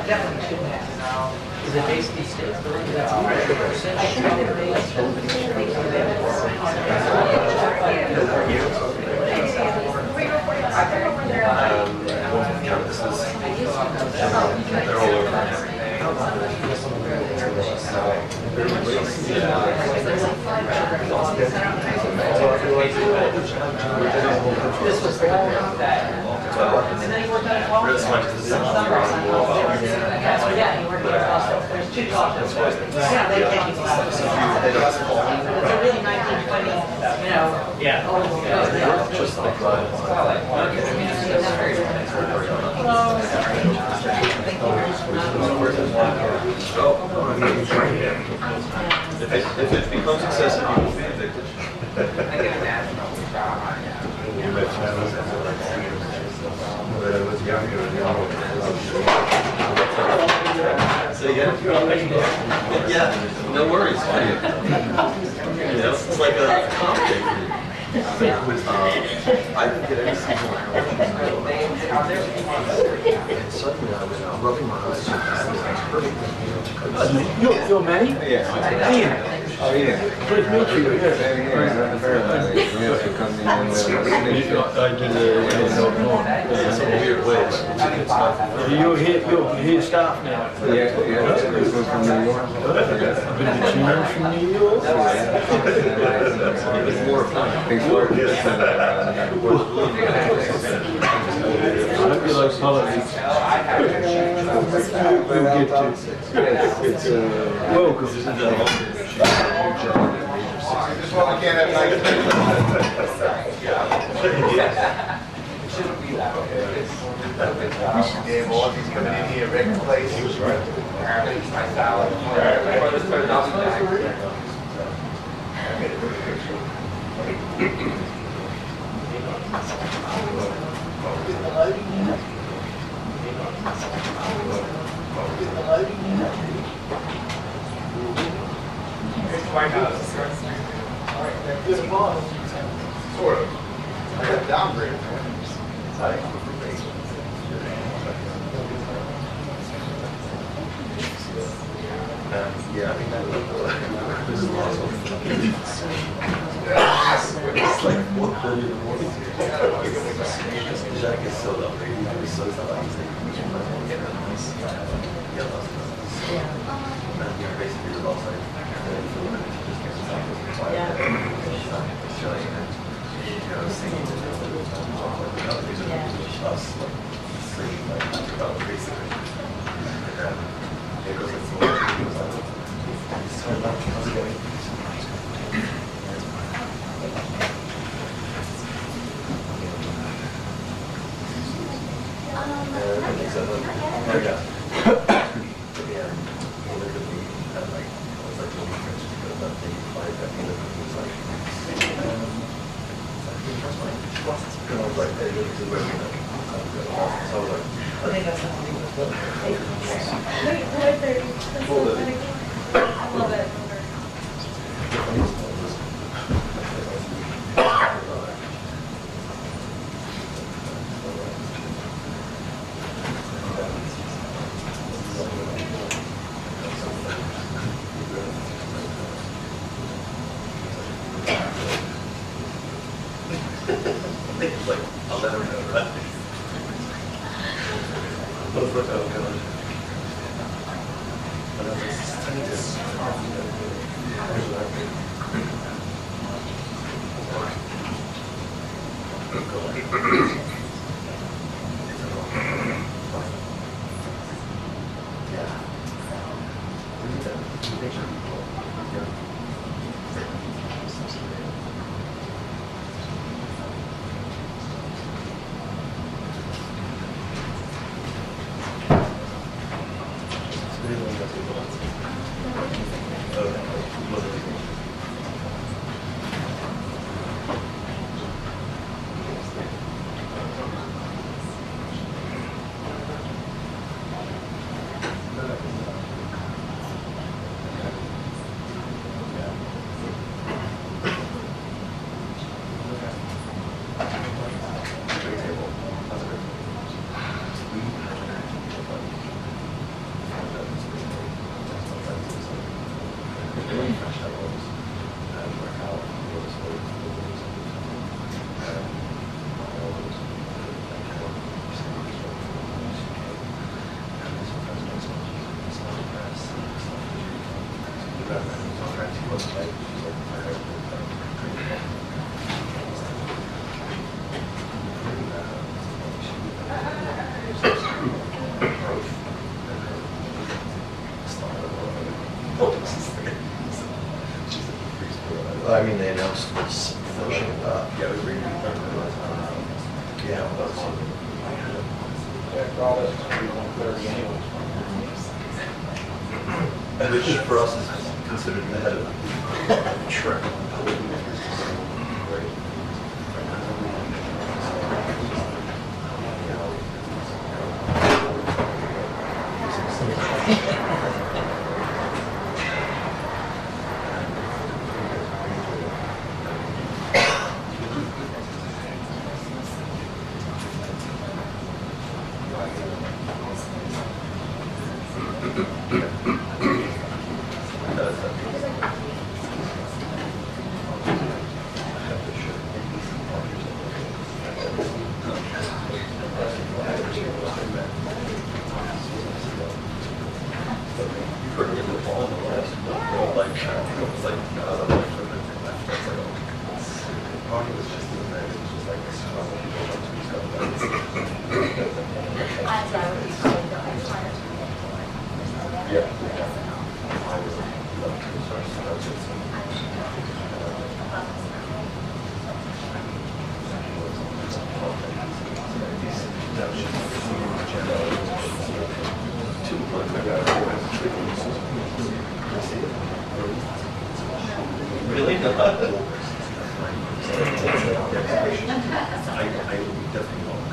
definitely shouldn't have to know. Is it basically states the They're all over. This was the whole that. And then he worked on it all. Really much as Yeah, he worked on it also. There's two talks. Yeah, they can't be allowed. It's a really 1920, you know. Yeah. Just like if it becomes excessive, you will be evicted. So yeah, no worries. You know, it's like a comedy. I didn't get any single and suddenly I was rubbing my eyes. You're Manny? Yeah. Ian. Oh, yeah. Pleased to meet you. Yeah, nothing fair about it. We have to come in and I did some weird ways. You're here staff now. yeah, this was from New York. Been a change from New York. It's more fun. Things work. I hope you like politics. You'll get to. It's welcome. This one I can't have nice Yeah, well, he's coming in here, wrecking place. He was right. White House. Sort of. I got downgraded. Yeah, I think that this is awesome. It's like 4:30 in the morning. Jack is so lovely. He's so nice. And you're basically lost like singing to us like singing like about basically. It goes like so much. I'll let her know, right? I mean, they announced this notion about, yeah, we read yeah, which for us is considered the head of the trip. Really not. I definitely won't.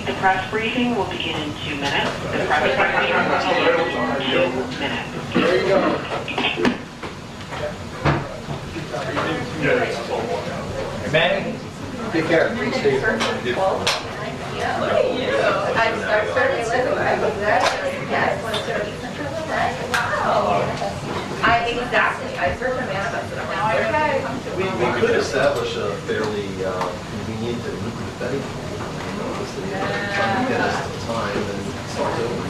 The press briefing will begin in 2 minutes. The press briefing will begin in 2 minutes. There you go. Manny? Take care. I certainly live. I was there. Yes. Wow. I searched and manifested. Now I okay. We could establish a fairly convenient and lucrative betting pool. Trying to get us the time and start over.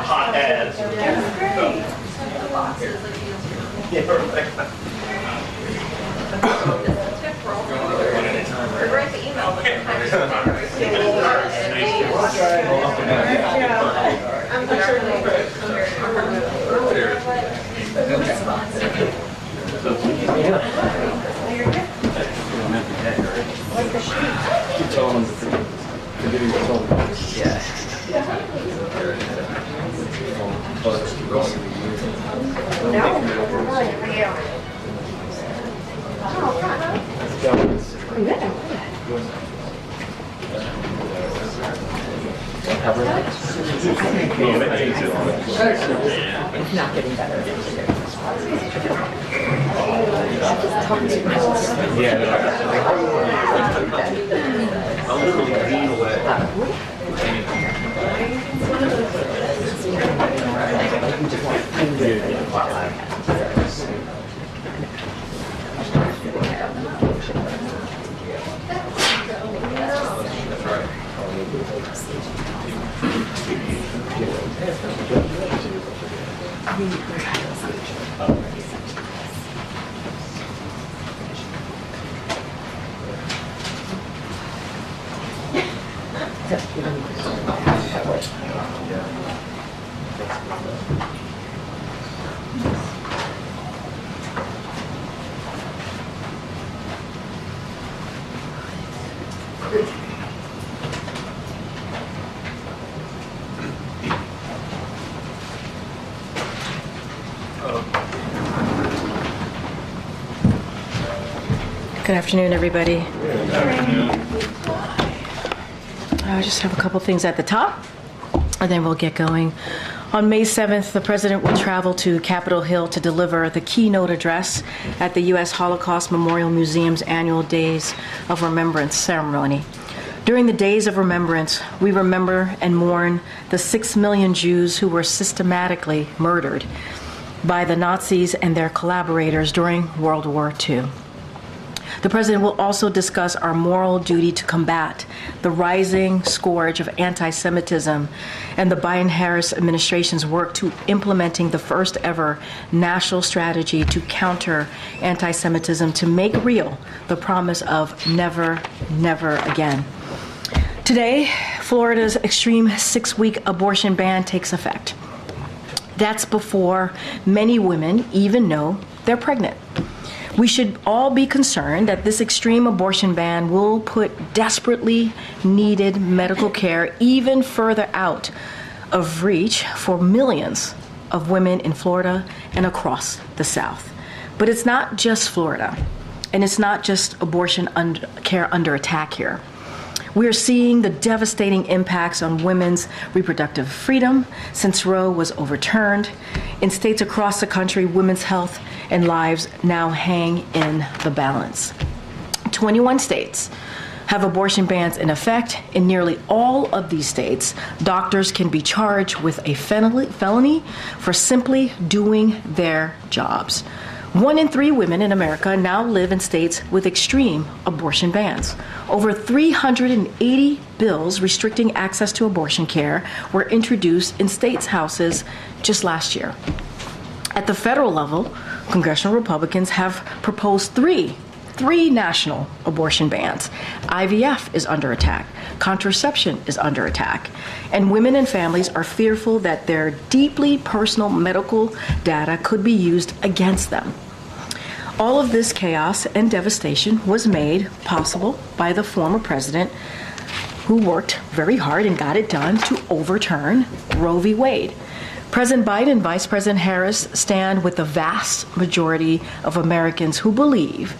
Hot ads. That's great. Yeah, right. Or write the email, but Keep telling them to give you the phone. Yeah. It's not getting better. I'll literally lean away. Good afternoon, everybody. I just have a couple things at the top, and then we'll get going. On May 7th, the President will travel to Capitol Hill to deliver the keynote address at the U.S. Holocaust Memorial Museum's annual Days of Remembrance ceremony. During the Days of Remembrance, we remember and mourn the 6 million Jews who were systematically murdered by the Nazis and their collaborators during World War II. The President will also discuss our moral duty to combat the rising scourge of anti-Semitism and the Biden-Harris administration's work to implementing the first ever national strategy to counter anti-Semitism to make real the promise of never, never again. Today, Florida's extreme 6-week abortion ban takes effect. That's before many women even know they're pregnant. We should all be concerned that this extreme abortion ban will put desperately needed medical care even further out of reach for millions of women in Florida and across the South. But it's not just Florida, and it's not just abortion care under attack here. We are seeing the devastating impacts on women's reproductive freedom since Roe was overturned. In states across the country, women's health and lives now hang in the balance. 21 states have abortion bans in effect. In nearly all of these states, doctors can be charged with a felony for simply doing their jobs. 1 in 3 women in America now live in states with extreme abortion bans. Over 380 bills restricting access to abortion care were introduced in states' houses just last year. At the federal level, congressional Republicans have proposed three national abortion bans. IVF is under attack. Contraception is under attack. And women and families are fearful that their deeply personal medical data could be used against them. All of this chaos and devastation was made possible by the former president, who worked very hard and got it done to overturn Roe v. Wade. President Biden and Vice President Harris stand with the vast majority of Americans who believe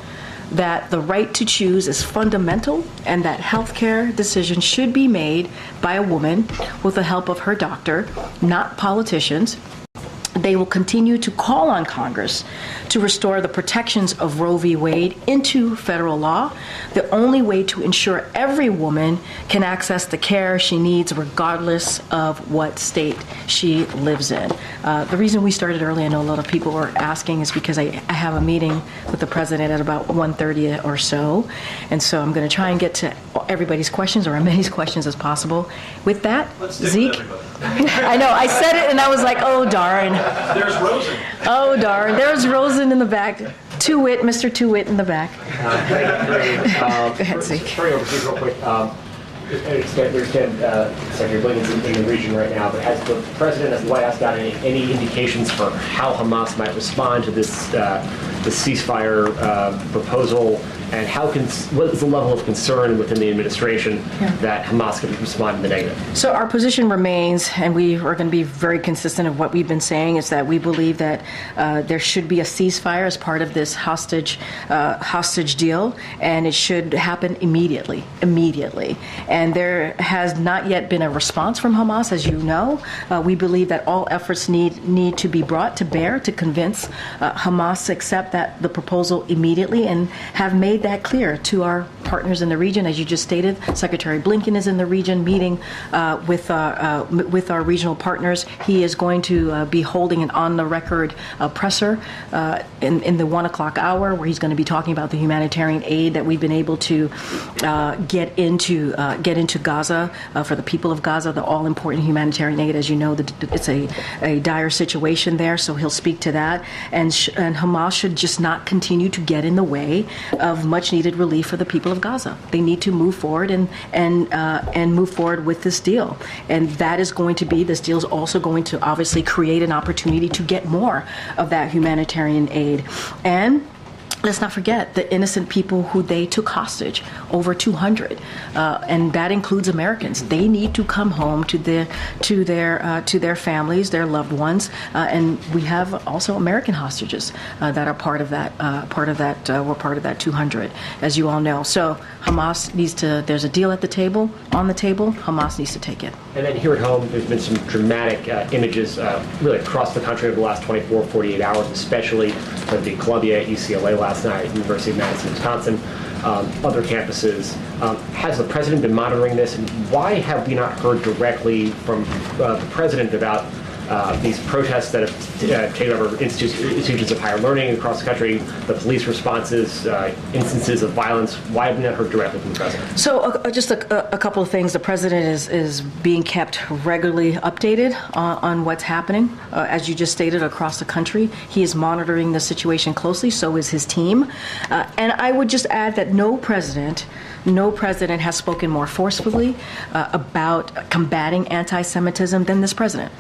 that the right to choose is fundamental and that healthcare decisions should be made by a woman with the help of her doctor, not politicians. They will continue to call on Congress to restore the protections of Roe v. Wade into federal law, the only way to ensure every woman can access the care she needs regardless of what state she lives in. The reason we started early, I know a lot of people were asking, is because I have a meeting with the president at about 1:30 or so, and so I'm going to try and get to everybody's questions, or as many questions as possible. With that, Zeke. I know, I said it and I was like, oh darn. There's Rosen. Oh darn, there's Rosen in the back. Two-Wit, Mr. Two-Wit in the back. Go ahead, Zeke. Turning over to you real quick. I understand Secretary Blinken's in the region right now, but has the President and the White House got any indications for how Hamas might respond to this ceasefire proposal, and what is the level of concern within the administration that Hamas could respond in the negative? So our position remains, and we are going to be very consistent of what we've been saying, is that we believe that there should be a ceasefire as part of this hostage deal, and it should happen immediately. And there has not yet been a response from Hamas, as you know. We believe that all efforts need to be brought to bear to convince Hamas to accept the proposal immediately, and have made that clear to our partners in the region. As you just stated, Secretary Blinken is in the region meeting with our regional partners. He is going to be holding an on-the-record presser in the 1 o'clock hour, where he's going to be talking about the humanitarian aid that we've been able to get into Gaza for the people of Gaza, the all-important humanitarian aid. As you know, it's a dire situation there, so he'll speak to that. And Hamas should just not continue to get in the way of much-needed relief for the people of Gaza. They need to move forward and move forward with this deal. And that is going to be, this deal is also going to obviously create an opportunity to get more of that humanitarian aid. And let's not forget the innocent people who they took hostage, over 200, and that includes Americans. They need to come home to their families, their loved ones, and we have also American hostages that are part of that. We're part of that 200, as you all know. So Hamas needs to. There's a deal on the table. Hamas needs to take it. And then here at home, there's been some dramatic images really across the country over the last 24, 48 hours, especially from the Columbia, UCLA last night, University of Madison, Wisconsin, other campuses. Has the president been monitoring this? And why have we not heard directly from the president about these protests that have taken over institutions of higher learning across the country, the police responses, instances of violence? Why have we not heard directly from the president? So just a couple of things. The president is being kept regularly updated on what's happening. As you just stated, across the country, he is monitoring the situation closely. So is his team. And I would just add that no president has spoken more forcefully about combating anti-Semitism than this president.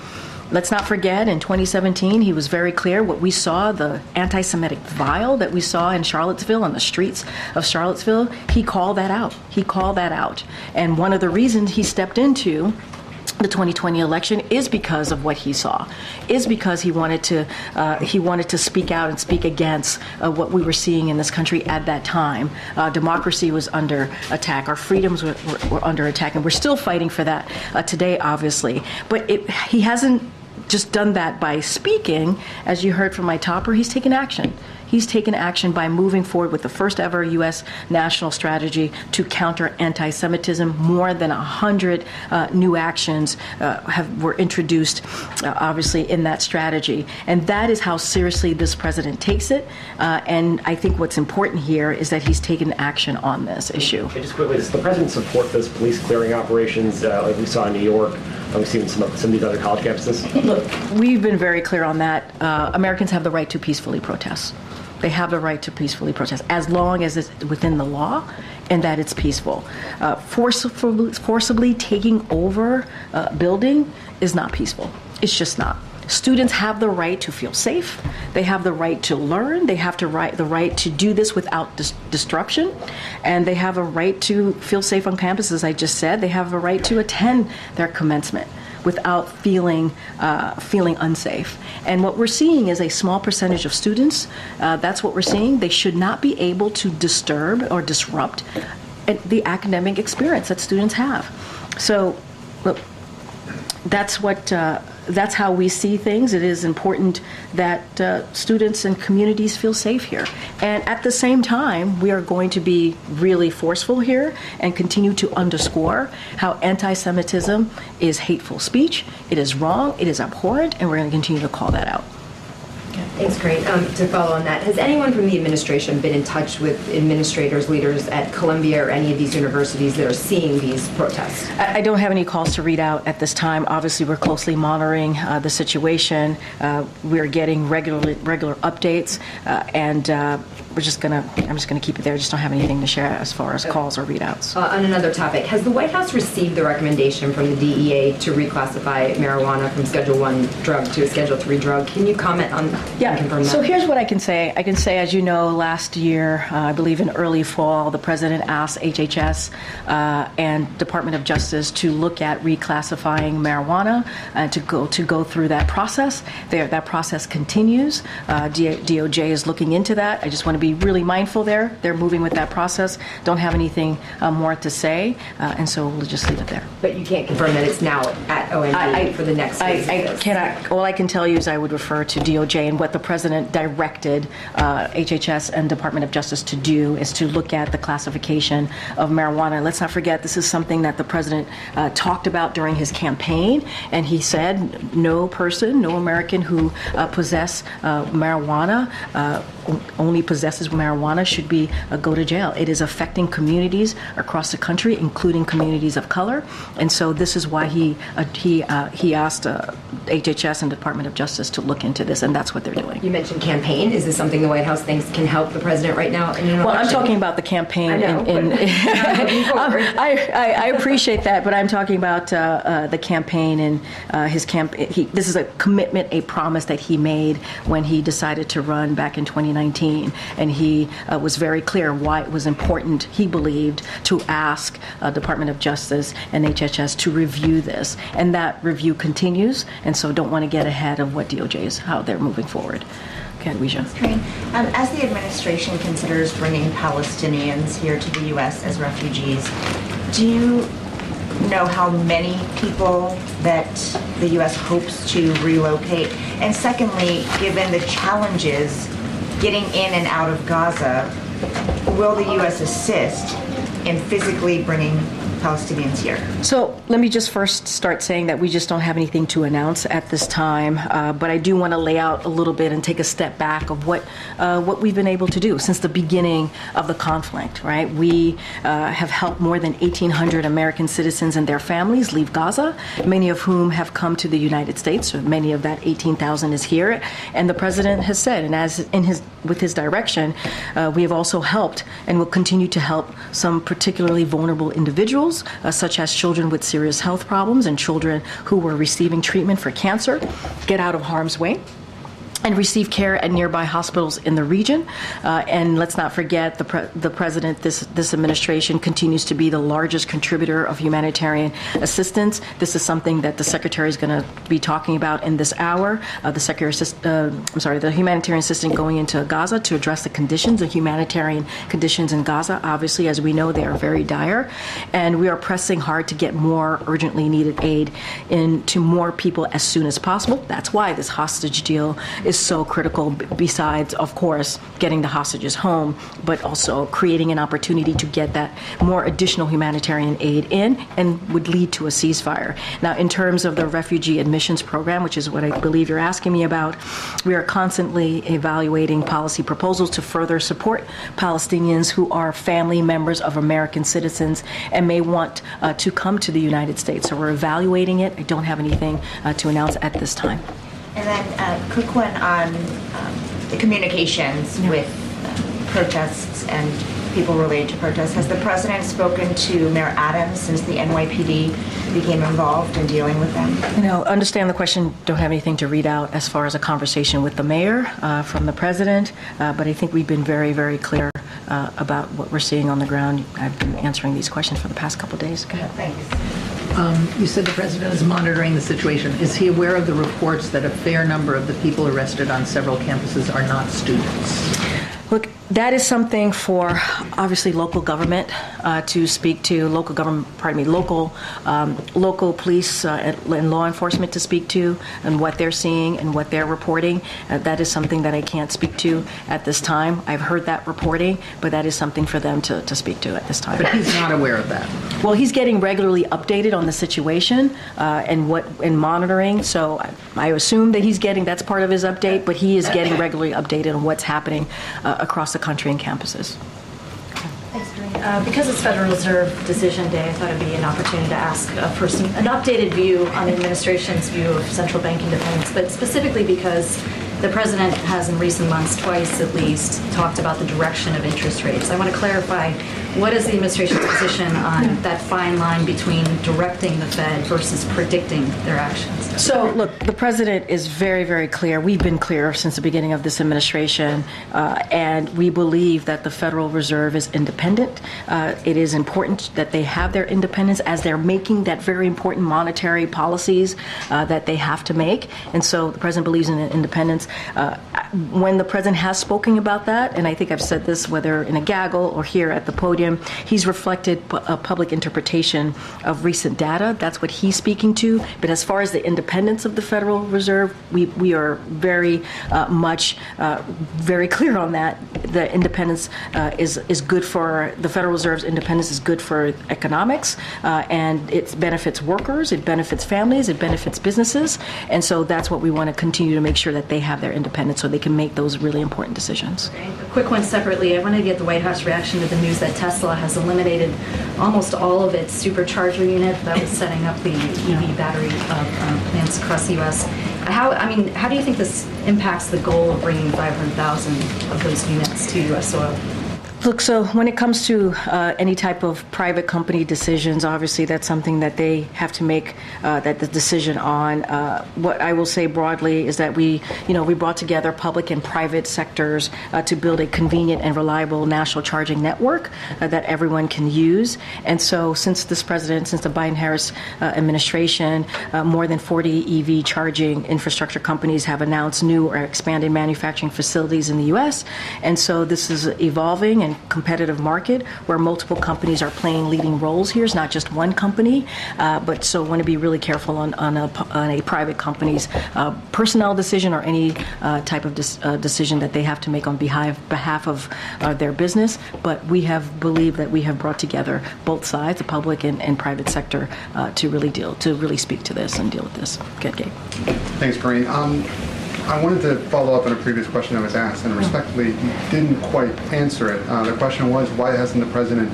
Let's not forget, in 2017, he was very clear what we saw, the anti-Semitic vial that we saw in Charlottesville, on the streets of Charlottesville. He called that out. And one of the reasons he stepped into the 2020 election is because of what he saw, is because he wanted to speak out and speak against what we were seeing in this country at that time. Democracy was under attack. Our freedoms were under attack, and we're still fighting for that today, obviously. But he hasn't just done that by speaking. As you heard from my topper, he's taken action. He's taken action by moving forward with the first ever U.S. national strategy to counter anti-Semitism. More than 100 new actions were introduced, obviously, in that strategy. And that is how seriously this president takes it. And I think what's important here is that he's taken action on this issue. And just quickly, does the president support those police clearing operations like we saw in New York? We've seen some of these other college campuses. Look, we've been very clear on that. Americans have the right to peacefully protest. They have the right to peacefully protest, as long as it's within the law and that it's peaceful. Forcibly taking over a building is not peaceful. It's just not. Students have the right to feel safe. They have the right to learn. They have the right to do this without disruption. And they have a right to feel safe on campus, as I just said. They have a right to attend their commencement without feeling unsafe. And what we're seeing is a small percentage of students. That's what we're seeing. They should not be able to disturb or disrupt the academic experience that students have. So, look, that's how we see things. It is important that students and communities feel safe here. And at the same time, we are going to be really forceful here and continue to underscore how anti-Semitism is hateful speech. It is wrong, it is abhorrent, and we're going to continue to call that out. Thanks, Karine. To follow on that, has anyone from the administration been in touch with administrators, leaders at Columbia or any of these universities that are seeing these protests? I don't have any calls to read out at this time. Obviously, we're closely monitoring the situation. We're getting regular updates, and I'm just gonna keep it there. I just don't have anything to share as far as calls or readouts. On another topic, has the White House received the recommendation from the DEA to reclassify marijuana from Schedule 1 drug to a Schedule 3 drug? Can you comment on and confirm that? So here's what I can say. I can say, as you know, last year, I believe in early fall, the president asked HHS and Department of Justice to look at reclassifying marijuana and to go through that process. That process continues. DOJ is looking into that. I just want to be be really mindful there. They're moving with that process. Don't have anything more to say, and so we'll just leave it there. But you can't confirm that it's now at OMB for the next phase of I this. cannot. All I can tell you is I would refer to DOJ, and what the president directed HHS and Department of Justice to do is to look at the classification of marijuana. Let's not forget, this is something that the president talked about during his campaign, and he said no person, no American who marijuana, only possesses marijuana should be go to jail. It is affecting communities across the country, including communities of color, and so this is why he asked HHS and Department of Justice to look into this, and that's what they're doing. You mentioned campaign. Is this something the White House thinks can help the president right now in an election? Well, I'm talking about the campaign. I know, I appreciate that, but I'm talking about the campaign and his campaign. This is a commitment, a promise that he made when he decided to run back in 2019, and he was very clear why it was important, he believed, to ask Department of Justice and HHS to review this, and that review continues, and so don't want to get ahead of what DOJ is, how they're moving forward. Okay, Ouija. Karine, as the administration considers bringing Palestinians here to the U.S. as refugees, do you know how many people that the U.S. hopes to relocate? And secondly, given the challenges getting in and out of Gaza, will the U.S. assist in physically bringing Palestinians here? So let me just first start saying that we just don't have anything to announce at this time, but I do want to lay out a little bit and take a step back of what we've been able to do since the beginning of the conflict, right? We have helped more than 1,800 American citizens and their families leave Gaza, many of whom have come to the United States. So many of that 18,000 is here, and the president has said, and with his direction, we have also helped and will continue to help some particularly vulnerable individuals, such as children with serious health problems and children who were receiving treatment for cancer, get out of harm's way and receive care at nearby hospitals in the region. And let's not forget, the president, this administration continues to be the largest contributor of humanitarian assistance. This is something that the secretary is going to be talking about in this hour. The humanitarian assistant going into Gaza to address the conditions, the humanitarian conditions in Gaza. Obviously, as we know, they are very dire, and we are pressing hard to get more urgently needed aid into more people as soon as possible. That's why this hostage deal is so critical, besides, of course, getting the hostages home, but also creating an opportunity to get that more additional humanitarian aid in, and would lead to a ceasefire. Now, in terms of the refugee admissions program, which is what I believe you're asking me about, we are constantly evaluating policy proposals to further support Palestinians who are family members of American citizens and may want to come to the United States. So we're evaluating it. I don't have anything to announce at this time. And then a quick one on the communications with protests and people related to protests. Has the president spoken to Mayor Adams since the NYPD became involved in dealing with them? Understand the question, don't have anything to read out as far as a conversation with the mayor from the president, but I think we've been very, very clear about what we're seeing on the ground. I've been answering these questions for the past couple of days. Go ahead. Thanks. You said the president is monitoring the situation. Is he aware of the reports that a fair number of the people arrested on several campuses are not students? Look, that is something for obviously local government to speak to, local police and law enforcement to speak to, and what they're seeing and what they're reporting. That is something that I can't speak to at this time. I've heard that reporting, but that is something for them to speak to at this time. But he's not aware of that. Well, he's getting regularly updated on the situation and monitoring. So I assume that that's part of his update, but he is getting regularly updated on what's happening across the country and campuses. Thanks, Karine. Because it's Federal Reserve Decision Day, I thought it'd be an opportunity to ask for an updated view on the administration's view of central bank independence, but specifically because the president has in recent months, twice at least, talked about the direction of interest rates. I want to clarify, what is the administration's position on that fine line between directing the Fed versus predicting their actions? So, look, the president is very, very clear. We've been clear since the beginning of this administration, and we believe that the Federal Reserve is independent. It is important that they have their independence as they're making that very important monetary policies that they have to make. And so the president believes in independence. independence. When the president has spoken about that, and I think I've said this whether in a gaggle or here at the podium, he's reflected a public interpretation of recent data. That's what he's speaking to. But as far as the independence of the Federal Reserve, we are very much very clear on that. The independence is good for the Federal Reserve's independence is good for economics, and it benefits workers, it benefits families, it benefits businesses, and so that's what we want to continue to make sure that they have their independence so they can make those really important decisions. Okay. A quick one separately. I wanted to get the White House reaction to the news that Tesla has eliminated almost all of its supercharger unit that was setting up the EV battery plants across the U.S. How do you think this impacts the goal of bringing 500,000 of those units to U.S. soil? Look, so when it comes to any type of private company decisions, obviously that's something that they have to make that the decision on. What I will say broadly is that we brought together public and private sectors to build a convenient and reliable national charging network that everyone can use. And so since the Biden-Harris administration, more than 40 EV charging infrastructure companies have announced new or expanded manufacturing facilities in the U.S. And so this is evolving and competitive market where multiple companies are playing leading roles here. It's not just one company, but so want to be really careful on a private company's personnel decision or any type of decision that they have to make on behalf of their business. But we have believed that we have brought together both sides, the public and private sector, to really speak to this and deal with this. Good, Gabe. Thanks, Karine. I wanted to follow up on a previous question that was asked, and respectfully, you didn't quite answer it. The question was, why hasn't the president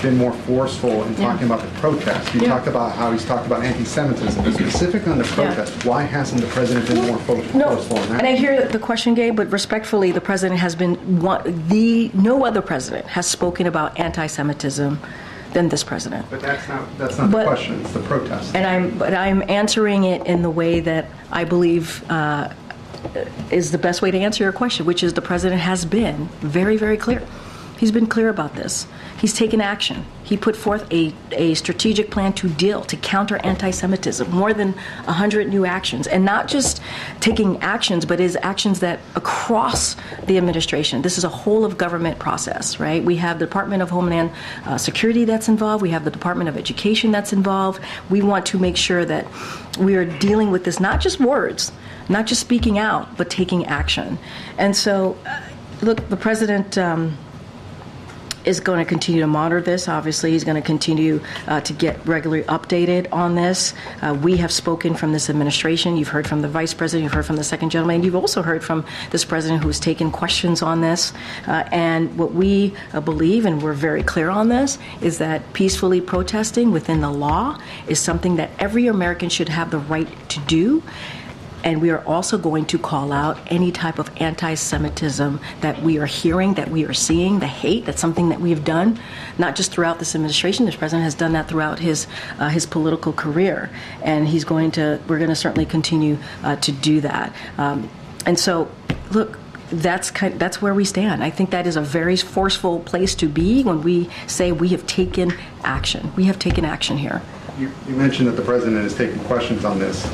been more forceful in talking about the protest? You talked about how he's talked about anti-Semitism, but specifically on the protest, why hasn't the president been more forceful on that? And I hear the question, Gabe, but respectfully, the president has been no other president has spoken about anti-Semitism than this president. But that's not the question. It's the protest. And I'm answering it in the way that I believe is the best way to answer your question, which is the president has been very, very clear. He's been clear about this. He's taken action. He put forth a strategic plan to counter anti-Semitism, more than 100 new actions, and not just taking actions, but is actions that across the administration. This is a whole of government process, right? We have the Department of Homeland Security that's involved. We have the Department of Education that's involved. We want to make sure that we are dealing with this, not just words, not just speaking out, but taking action. And so, look, the president is going to continue to monitor this. Obviously, he's going to continue to get regularly updated on this. We have spoken from this administration. You've heard from the vice president. You've heard from the second gentleman. And you've also heard from this president who's taken questions on this. And what we believe, and we're very clear on this, is that peacefully protesting within the law is something that every American should have the right to do. And we are also going to call out any type of anti-Semitism that we are hearing, that we are seeing, the hate. That's something that we have done, not just throughout this administration. This president has done that throughout his political career, and we're going to certainly continue to do that. And so, look, that's where we stand. I think that is a very forceful place to be when we say we have taken action. We have taken action here. You mentioned that the president has taken questions on this.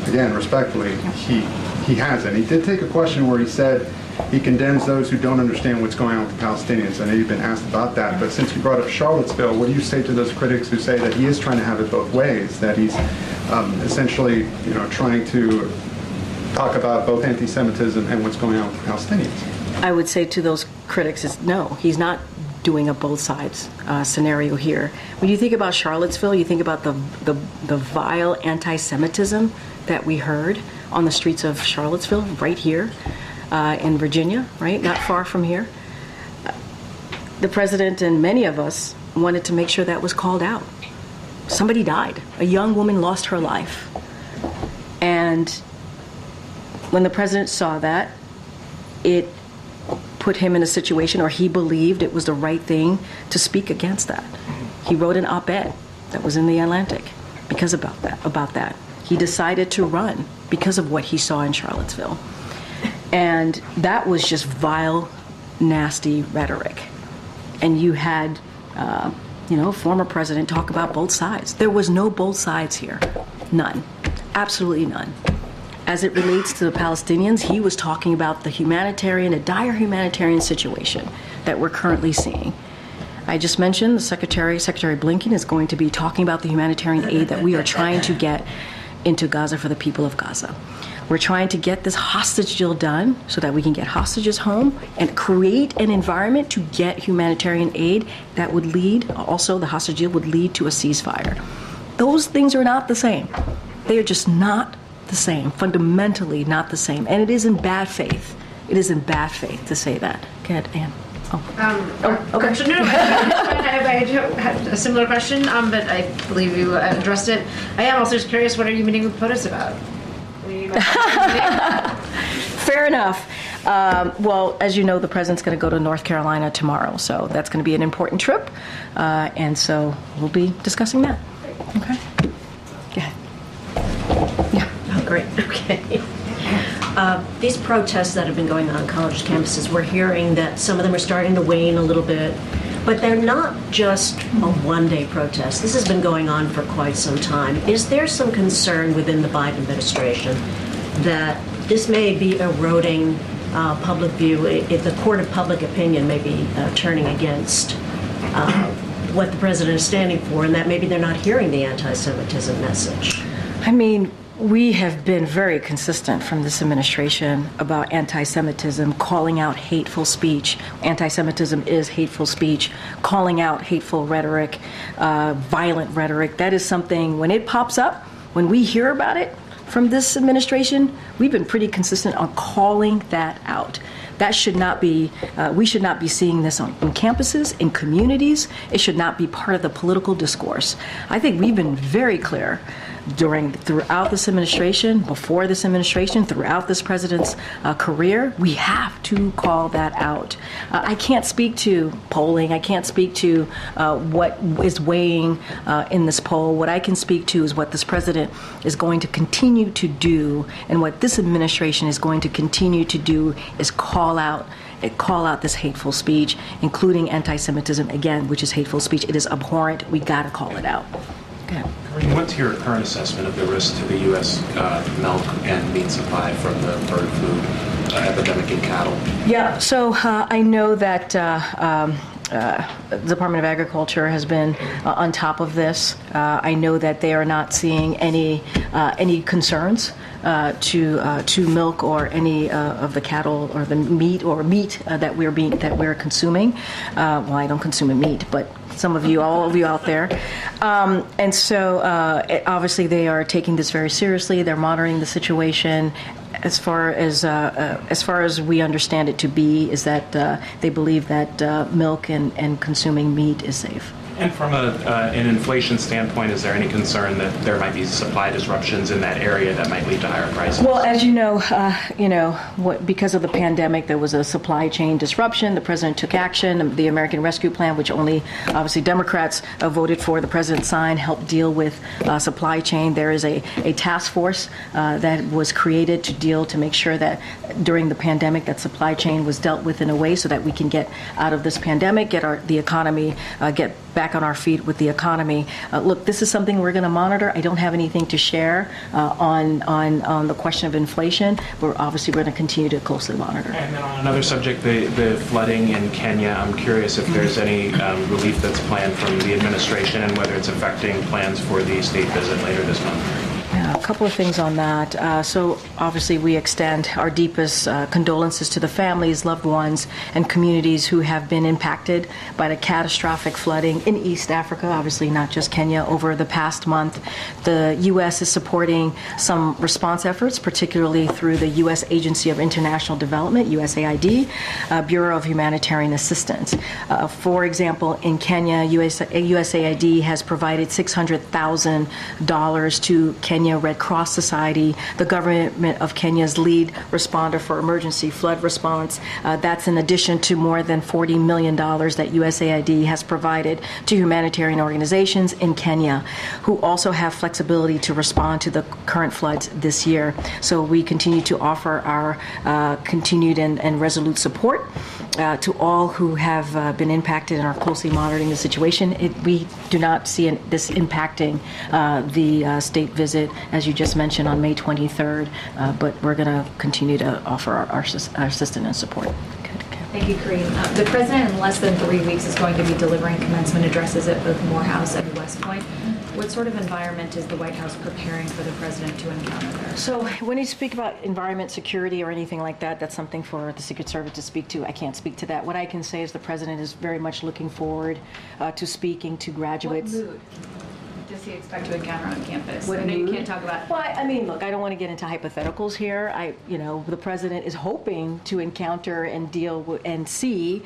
Again, respectfully, he hasn't. He did take a question where he said he condemns those who don't understand what's going on with the Palestinians. I know you've been asked about that, but since you brought up Charlottesville, what do you say to those critics who say that he is trying to have it both ways, that he's essentially, trying to talk about both anti-Semitism and what's going on with the Palestinians? I would say to those critics is no, he's not doing a both sides scenario here. When you think about Charlottesville, you think about the vile anti-Semitism that we heard on the streets of Charlottesville, right here in Virginia, right, not far from here. The president and many of us wanted to make sure that was called out. Somebody died. A young woman lost her life. And when the president saw that, it put him in a situation, or he believed it was the right thing to speak against that. He wrote an op-ed that was in the Atlantic because about that. He decided to run because of what he saw in Charlottesville. And that was just vile, nasty rhetoric. And you had, former president talk about both sides. There was no both sides here. None. Absolutely none. as it relates to the Palestinians, he was talking about a dire humanitarian situation that we're currently seeing. I just mentioned Secretary Blinken is going to be talking about the humanitarian aid that we are trying to get into Gaza for the people of Gaza. We're trying to get this hostage deal done so that we can get hostages home and create an environment to get humanitarian aid that would lead, also the hostage deal would lead to a ceasefire. Those things are not the same. They are just not the same, fundamentally not the same. And it is in bad faith. It is in bad faith to say that. Go ahead, Ann. Okay. Actually, no, I had a similar question, but I believe you addressed it. I am also just curious, what are you meeting with POTUS about? Fair enough. Well, as you know, the president's going to go to North Carolina tomorrow, so that's going to be an important trip, and so we'll be discussing that. Okay. Yeah. Yeah. Oh, great. Okay. These protests that have been going on college campuses, we're hearing that some of them are starting to wane a little bit, but they're not just a one-day protest. This has been going on for quite some time. Is there some concern within the Biden administration that this may be eroding public view, if the court of public opinion may be turning against what the president is standing for, and that maybe they're not hearing the anti-Semitism message? I mean, we have been very consistent from this administration about anti-Semitism, calling out hateful speech. Anti-Semitism is hateful speech, calling out hateful rhetoric, violent rhetoric. That is something, when it pops up, when we hear about it from this administration, we've been pretty consistent on calling that out. That should not be, we should not be seeing this in campuses, in communities. It should not be part of the political discourse. I think we've been very clear throughout this administration, before this administration, throughout this president's career. We have to call that out. I can't speak to polling. I can't speak to what is weighing in this poll. What I can speak to is what this president is going to continue to do, and what this administration is going to continue to do is call out this hateful speech, including anti-Semitism, again, which is hateful speech. It is abhorrent. We got to call it out. Okay. Karine, what's your current assessment of the risk to the U.S. milk and meat supply from the bird flu epidemic in cattle? Yeah, so I know that the Department of Agriculture has been on top of this. I know that they are not seeing any concerns to milk or any of the cattle or the meat that we're consuming. Well, I don't consume meat, but some of you, all of you out there. And so obviously they are taking this very seriously. They're monitoring the situation. As far as we understand it to be, is that they believe that milk and consuming meat is safe. And from an inflation standpoint, is there any concern that there might be supply disruptions in that area that might lead to higher prices? Well, as you know, because of the pandemic, there was a supply chain disruption. The president took action. The American Rescue Plan, which only obviously Democrats voted for, the president signed, helped deal with supply chain. There is a task force that was created to make sure that during the pandemic that supply chain was dealt with in a way so that we can get out of this pandemic, get the economy, get back on our feet with the economy. Look, this is something we're going to monitor. I don't have anything to share on the question of inflation. We're obviously going to continue to closely monitor. And then on another subject, the flooding in Kenya, I'm curious if there's any relief that's planned from the administration and whether it's affecting plans for the state visit later this month. Yeah, a couple of things on that. So obviously we extend our deepest condolences to the families, loved ones, and communities who have been impacted by the catastrophic flooding in East Africa, obviously not just Kenya, over the past month. The U.S. is supporting some response efforts, particularly through the U.S. Agency of International Development, USAID, Bureau of Humanitarian Assistance. For example, in Kenya, USAID has provided $600,000 to Kenya Red Cross Society, the government of Kenya's lead responder for emergency flood response. That's in addition to more than $40 million that USAID has provided to humanitarian organizations in Kenya, who also have flexibility to respond to the current floods this year. So we continue to offer our continued and resolute support to all who have been impacted and are closely monitoring the situation. We do not see this impacting the state visit as you just mentioned, on May 23rd, but we're going to continue to offer our assistance and support. Thank you, Karine. The president in less than 3 weeks is going to be delivering commencement addresses at both Morehouse and West Point. What sort of environment is the White House preparing for the president to encounter there? So when you speak about environment security or anything like that, that's something for the Secret Service to speak to. I can't speak to that. What I can say is the president is very much looking forward to speaking to graduates. What mood does he expect to encounter on campus? What I know you mood? can't talk about. Well, I mean, look, I don't want to get into hypotheticals here. The president is hoping to encounter and deal with and see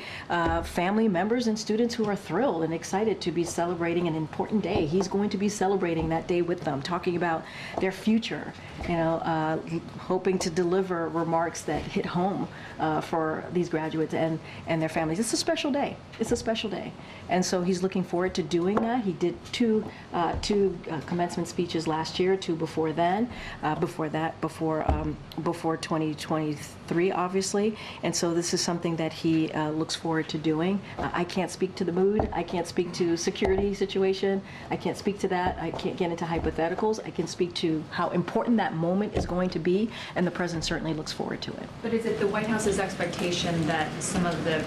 family members and students who are thrilled and excited to be celebrating an important day. He's going to be celebrating that day with them, talking about their future, hoping to deliver remarks that hit home for these graduates and their families. It's a special day. It's a special day. And so he's looking forward to doing that. He did two commencement speeches last year, two before then, before 2023, obviously. And so this is something that he looks forward to doing. I can't speak to the mood. I can't speak to security situation. I can't speak to that. I can't get into hypotheticals. I can speak to how important that moment is going to be, and the president certainly looks forward to it. But is it the White House's expectation that some of the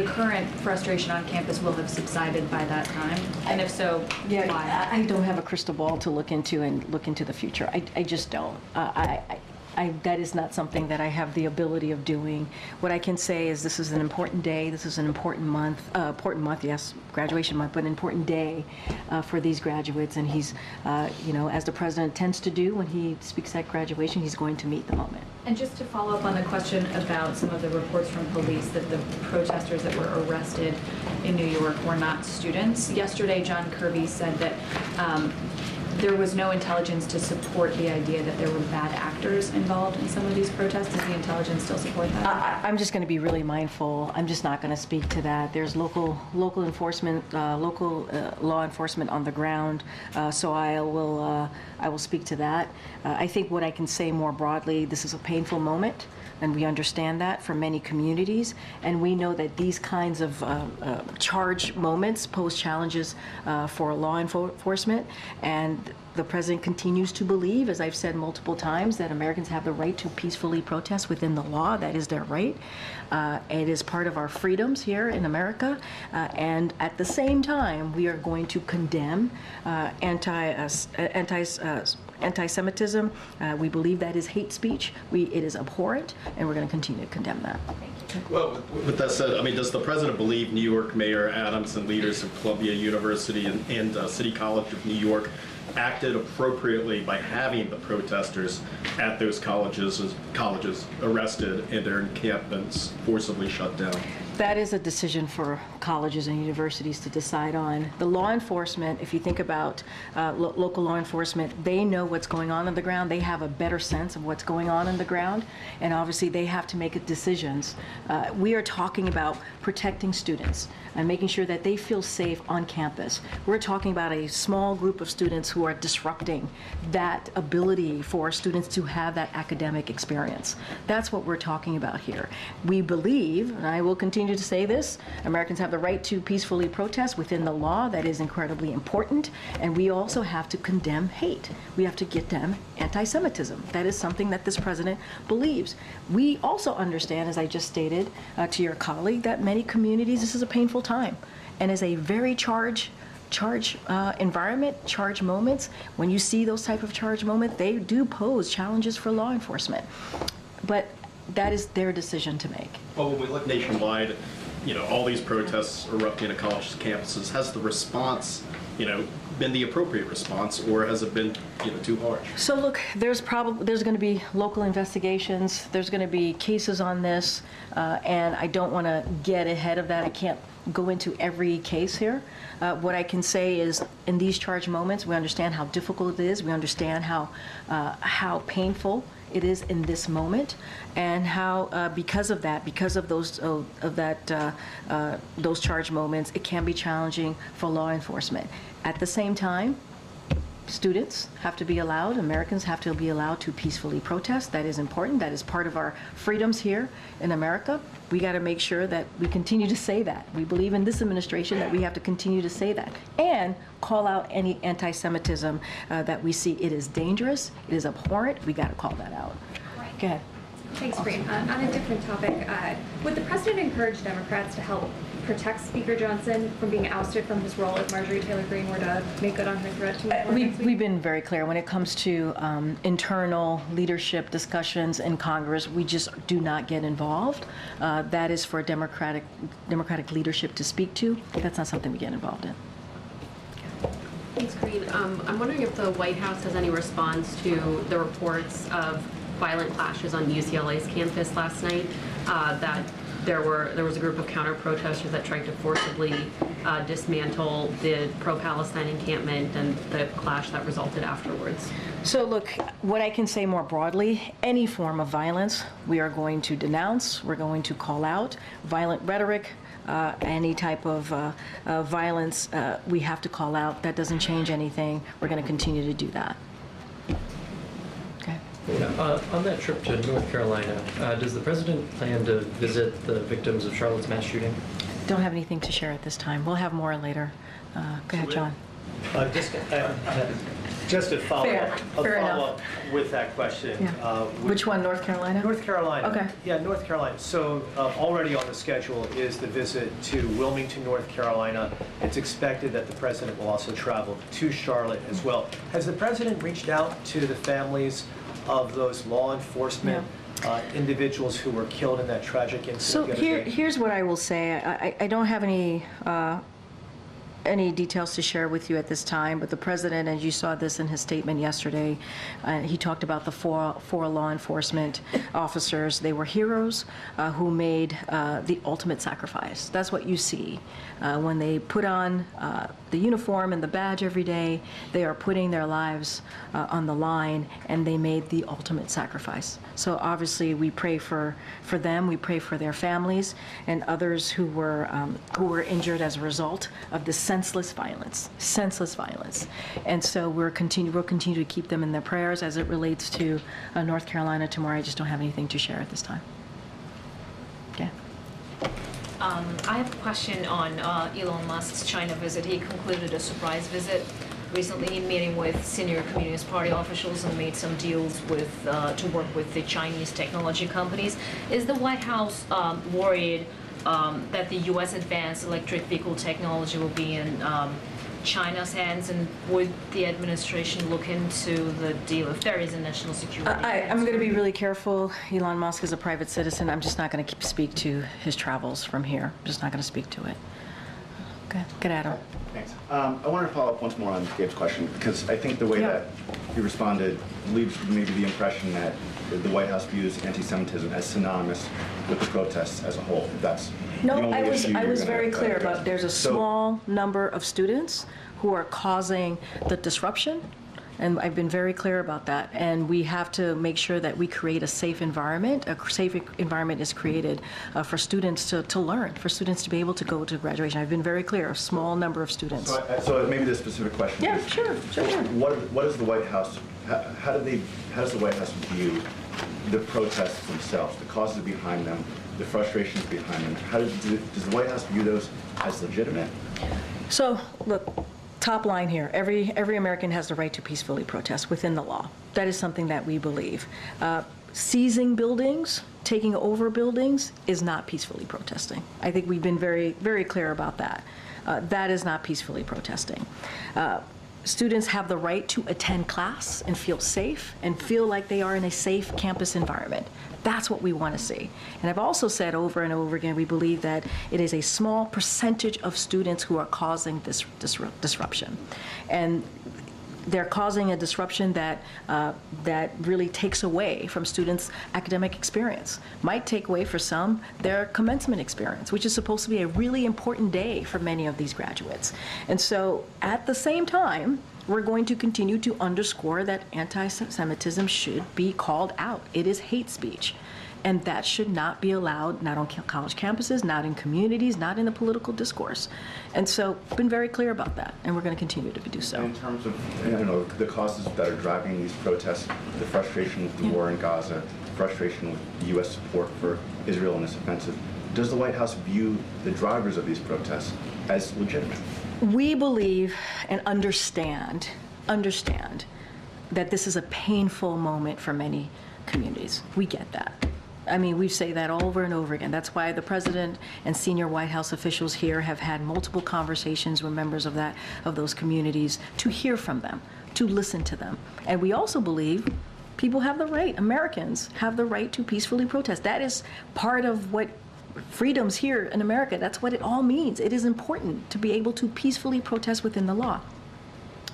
current frustration on campus will have subsided by that time? And if so, why? I don't have a crystal ball to look into the future. I just don't. That is not something that I have the ability of doing. What I can say is this is an important day. This is an important month, yes, graduation month, but an important day for these graduates. And he's, as the president tends to do when he speaks at graduation, he's going to meet the moment. And just to follow up on the question about some of the reports from police that the protesters that were arrested in New York were not students. Yesterday, John Kirby said that there was no intelligence to support the idea that there were bad actors involved in some of these protests. Does the intelligence still support that? I'm just going to be really mindful. I'm just not going to speak to that. There's local enforcement, law enforcement on the ground, so I will speak to that. I think what I can say more broadly, this is a painful moment, and we understand that for many communities, and we know that these kinds of charged moments pose challenges for law enforcement, and the president continues to believe, as I've said multiple times, that Americans have the right to peacefully protest within the law. That is their right. It is part of our freedoms here in America, and at the same time, we are going to condemn anti-Semitism. We believe that is hate speech. It is abhorrent, and we're going to continue to condemn that. Well, with that said, does the president believe New York Mayor Adams and leaders of Columbia University and City College of New York acted appropriately by having the protesters at those colleges arrested and their encampments forcibly shut down? That is a decision for colleges and universities to decide on. The law enforcement, if you think about local law enforcement, they know what's going on the ground. They have a better sense of what's going on the ground, and obviously they have to make decisions. We are talking about protecting students and making sure that they feel safe on campus. We're talking about a small group of students who are disrupting that ability for students to have that academic experience. That's what we're talking about here. We believe, and I will continue to say this, Americans have the right to peacefully protest within the law. That is incredibly important. And we also have to condemn hate. We have to condemn anti-Semitism. That is something that this president believes. We also understand, as I just stated to your colleague, that many communities, this is a painful time and is a very charged environment, charged moments. When you see those type of charged moments, they do pose challenges for law enforcement. But that is their decision to make. Well, when we look nationwide, all these protests erupting at college campuses, has the response, been the appropriate response, or has it been, too harsh? So look, there's going to be local investigations. There's going to be cases on this, and I don't want to get ahead of that. I can't go into every case here. What I can say is, in these charged moments, we understand how difficult it is. We understand how painful it is in this moment, and how because of those charged moments, it can be challenging for law enforcement. At the same time, students have to be allowed, Americans have to be allowed to peacefully protest. That is important. That is part of our freedoms here in America. We got to make sure that we continue to say that. We believe in this administration that we have to continue to say that and call out any anti-Semitism that we see. It is dangerous. It is abhorrent. We got to call that out. Go ahead. Thanks, Karine. On a different topic, would the president encourage Democrats to help protect Speaker Johnson from being ousted from his role if Marjorie Taylor Greene were to make good on her threat to move forward next week? We've been very clear when it comes to internal leadership discussions in Congress. We just do not get involved. That is for Democratic leadership to speak to. That's not something we get involved in. Thanks, Karine. I'm wondering if the White House has any response to the reports of violent clashes on UCLA's campus last night, that there was a group of counter-protesters that tried to forcibly dismantle the pro-Palestine encampment and the clash that resulted afterwards. So look, what I can say more broadly, any form of violence we are going to denounce, we're going to call out. Violent rhetoric, any type of violence, we have to call out. That doesn't change anything. We're going to continue to do that. On that trip to North Carolina, does the president plan to visit the victims of Charlotte's mass shooting? Don't have anything to share at this time. We'll have more later. Go ahead, John. Just to follow Fair up with that question. Yeah. Which one, North Carolina? North Carolina. Okay. Yeah, North Carolina. So already on the schedule is the visit to Wilmington, North Carolina. It's expected that the president will also travel to Charlotte as well. Has the president reached out to the families of those law enforcement individuals who were killed in that tragic incident? So here's what I will say. I don't have any details to share with you at this time, but the president, and you saw this in his statement yesterday, he talked about the four law enforcement officers. They were heroes who made the ultimate sacrifice. That's what you see when they put on the uniform and the badge every day. They are putting their lives on the line, and they made the ultimate sacrifice. So obviously we pray for them, we pray for their families and others who were injured as a result of this senseless violence. And so we'll continue to keep them in their prayers as it relates to North Carolina tomorrow. I just don't have anything to share at this time. Okay. I have a question on Elon Musk's China visit. He concluded a surprise visit recently, meeting with senior Communist Party officials and made some deals with to work with the Chinese technology companies. Is the White House worried that the U.S. advanced electric vehicle technology will be in China's hands, and would the administration look into the deal if there is a national security? I'm going to be really careful. Elon Musk is a private citizen. I'm just not going to speak to his travels from here. I'm just not going to speak to it. Okay, get Adam. Thanks. I wanted to follow up once more on Gabe's question, because I think the way that you responded leaves maybe the impression that the White House views anti-Semitism as synonymous with the protests as a whole. That's no, the only issue I was you're very gonna clear address. about there's a small number of students who are causing the disruption, and I've been very clear about that. And we have to make sure that we create a safe environment. A safe environment is created for students to learn, for students to be able to go to graduation. I've been very clear, a small number of students. So maybe the specific question Yeah, is, sure. what is the White House, how does the White House view the protests themselves, the causes behind them, the frustrations behind them? Does the White House view those as legitimate? So, look, top line here, every American has the right to peacefully protest within the law. That is something that we believe. Seizing buildings, taking over buildings is not peacefully protesting. I think we've been very, very clear about that. That is not peacefully protesting. Students have the right to attend class and feel safe and feel like they are in a safe campus environment. That's what we want to see. And I've also said over and over again, we believe that it is a small percentage of students who are causing this disruption. And they're causing a disruption that really takes away from students' academic experience. Might take away for some their commencement experience, which is supposed to be a really important day for many of these graduates. And so at the same time, we're going to continue to underscore that anti-Semitism should be called out. It is hate speech. And that should not be allowed, not on college campuses, not in communities, not in the political discourse. And so, been very clear about that, and we're going to continue to do so. In terms of, the causes that are driving these protests, the frustration with the war in Gaza, frustration with U.S. support for Israel in this offensive, does the White House view the drivers of these protests as legitimate? We believe and understand that this is a painful moment for many communities. We get that. I mean, we say that over and over again. That's why the president and senior White House officials here have had multiple conversations with members of those communities to hear from them, to listen to them. And we also believe people have the right, Americans have the right to peacefully protest. That is part of what freedoms here in America, that's what it all means. It is important to be able to peacefully protest within the law.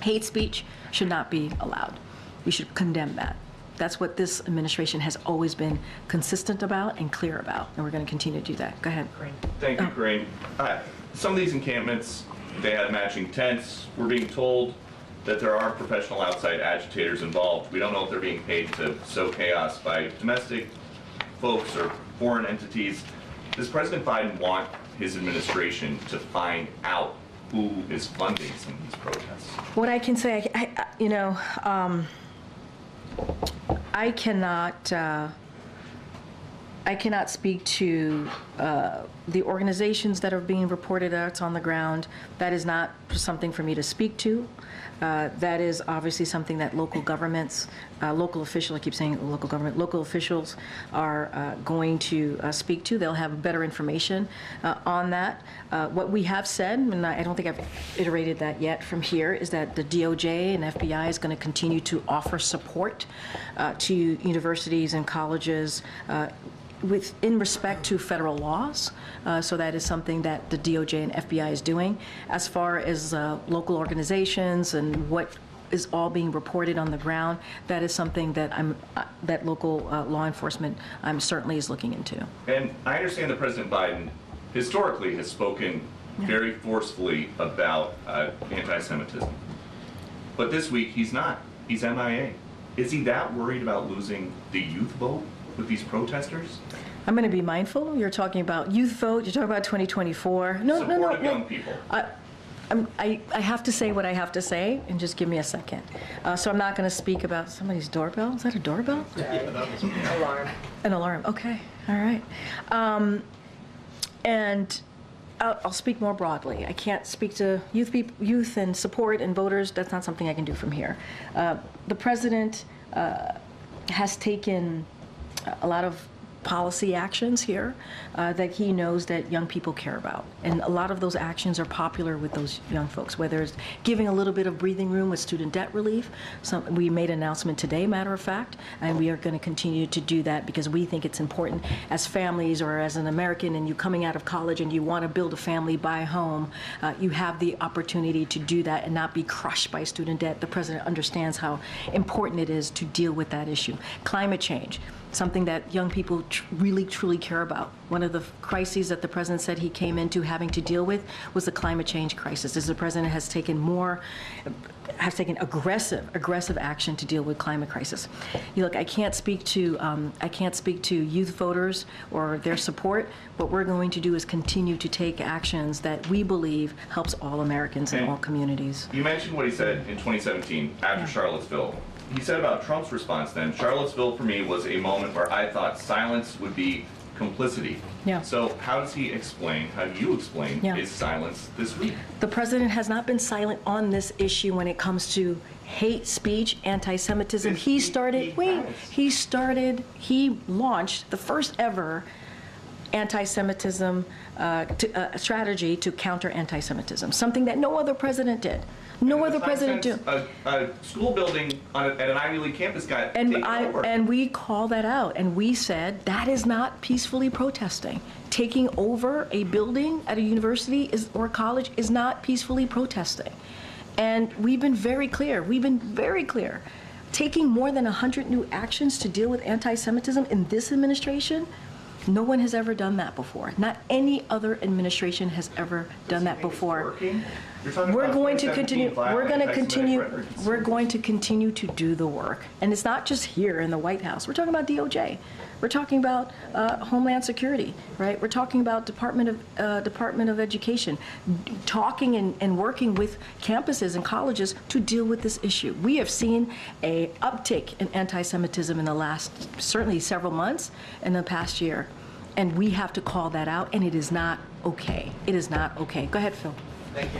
Hate speech should not be allowed. We should condemn that. That's what this administration has always been consistent about and clear about, and we're going to continue to do that. Go ahead. Thank you, Karine. Some of these encampments, they had matching tents. We're being told that there are professional outside agitators involved. We don't know if they're being paid to sow chaos by domestic folks or foreign entities. Does President Biden want his administration to find out who is funding some of these protests? What I can say, I cannot speak to the organizations that are being reported that's on the ground. That is not something for me to speak to. That is obviously something that local governments, local officials, I keep saying local government, local officials are going to speak to. They'll have better information on that. What we have said, and I don't think I've iterated that yet from here, is that the DOJ and FBI is going to continue to offer support to universities and colleges in respect to federal laws. So that is something that the DOJ and FBI is doing. As far as local organizations and what is all being reported on the ground, that is something that that local law enforcement certainly is looking into. And I understand that President Biden historically has spoken very forcefully about anti-Semitism. But this week he's not. He's MIA. Is he that worried about losing the youth vote with these protesters? I'm going to be mindful. You're talking about youth vote. You're talking about 2024. No. Young people. I have to say what I have to say, and just give me a second. So I'm not going to speak about somebody's doorbell. Is that a doorbell? Alarm. An alarm. Okay. All right. And I'll speak more broadly. I can't speak to youth and support and voters. That's not something I can do from here. The president has taken a lot of policy actions here that he knows that young people care about. And a lot of those actions are popular with those young folks, whether it's giving a little bit of breathing room with student debt relief. We made an announcement today, matter of fact, and we are going to continue to do that because we think it's important as families or as an American and you coming out of college and you want to build a family, buy a home, you have the opportunity to do that and not be crushed by student debt. The president understands how important it is to deal with that issue. Climate change, something that young people really, truly care about. One of the crises that the president said he came into having to deal with was the climate change crisis. As the president has taken aggressive action to deal with climate crisis. Look, I can't speak to youth voters or their support. What we're going to do is continue to take actions that we believe helps all Americans and all communities. You mentioned what he said in 2017 after Charlottesville. He said about Trump's response then, Charlottesville for me was a moment where I thought silence would be complicity. Yeah. So how do you explain his silence this week? The president has not been silent on this issue when it comes to hate speech, anti-Semitism. He launched the first ever anti-Semitism strategy to counter anti-Semitism, something that no other president did. No other president did. A school building at an Ivy League campus got taken over. And we call that out, and we said that is not peacefully protesting. Taking over a building at a university or college is not peacefully protesting. And we've been very clear. Taking more than 100 new actions to deal with anti-Semitism in this administration, no one has ever done that before. Not any other administration has ever done that before. We're going to continue. We're going to continue to do the work, and it's not just here in the White House. We're talking about DOJ. We're talking about Homeland Security, right? We're talking about Department of Education, talking and working with campuses and colleges to deal with this issue. We have seen a uptick in anti-Semitism in the last, certainly several months, in the past year. And we have to call that out, and it is not okay. It is not okay. Go ahead, Phil. Thank you.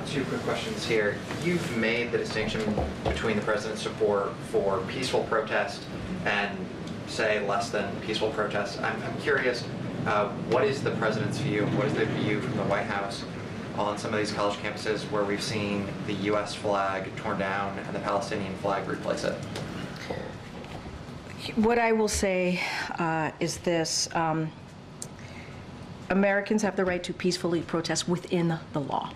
Two quick questions here. You've made the distinction between the president's support for peaceful protest and, say, less than peaceful protest. I'm curious, what is the president's view, what is the view from the White House on some of these college campuses where we've seen the U.S. flag torn down and the Palestinian flag replace it? What I will say is this. Americans have the right to peacefully protest within the law,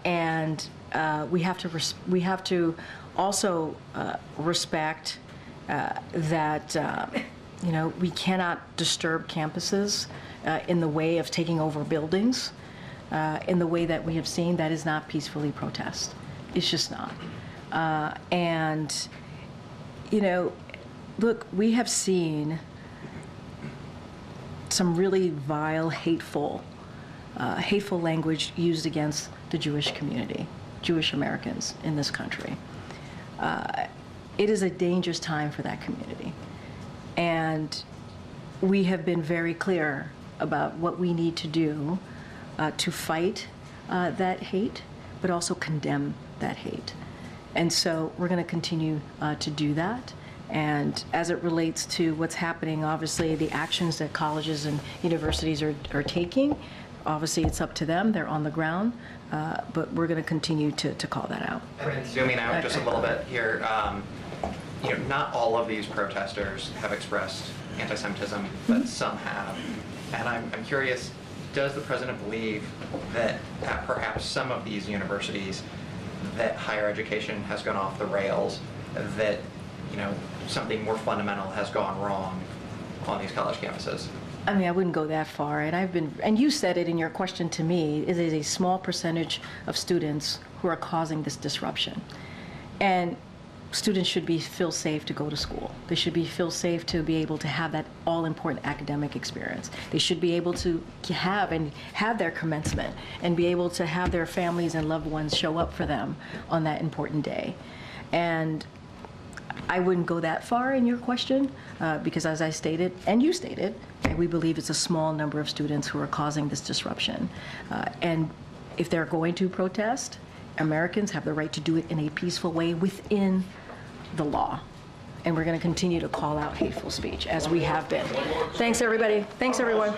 and we have to also respect that we cannot disturb campuses in the way of taking over buildings, in the way that we have seen. That is not peacefully protest. It's just not. And look, we have seen some really vile, hateful language used against the Jewish community, Jewish Americans in this country. It is a dangerous time for that community. And we have been very clear about what we need to do to fight that hate, but also condemn that hate. And so we're going to continue to do that. And as it relates to what's happening, obviously the actions that colleges and universities are taking, obviously it's up to them. They're on the ground, but we're going to continue to call that out. And zooming out just a little bit here, not all of these protesters have expressed anti-Semitism, but some have. And I'm curious, does the president believe that at perhaps some of these universities that higher education has gone off the rails, that something more fundamental has gone wrong on these college campuses? I mean, I wouldn't go that far. And you said it in your question to me, it is a small percentage of students who are causing this disruption. And students should feel safe to go to school. They should feel safe to be able to have that all-important academic experience. They should be able to have their commencement and be able to have their families and loved ones show up for them on that important day. And I wouldn't go that far in your question because, as I stated, and you stated, we believe it's a small number of students who are causing this disruption. And if they're going to protest, Americans have the right to do it in a peaceful way within the law. And we're going to continue to call out hateful speech, as we have been. Thanks, everybody. Thanks, everyone.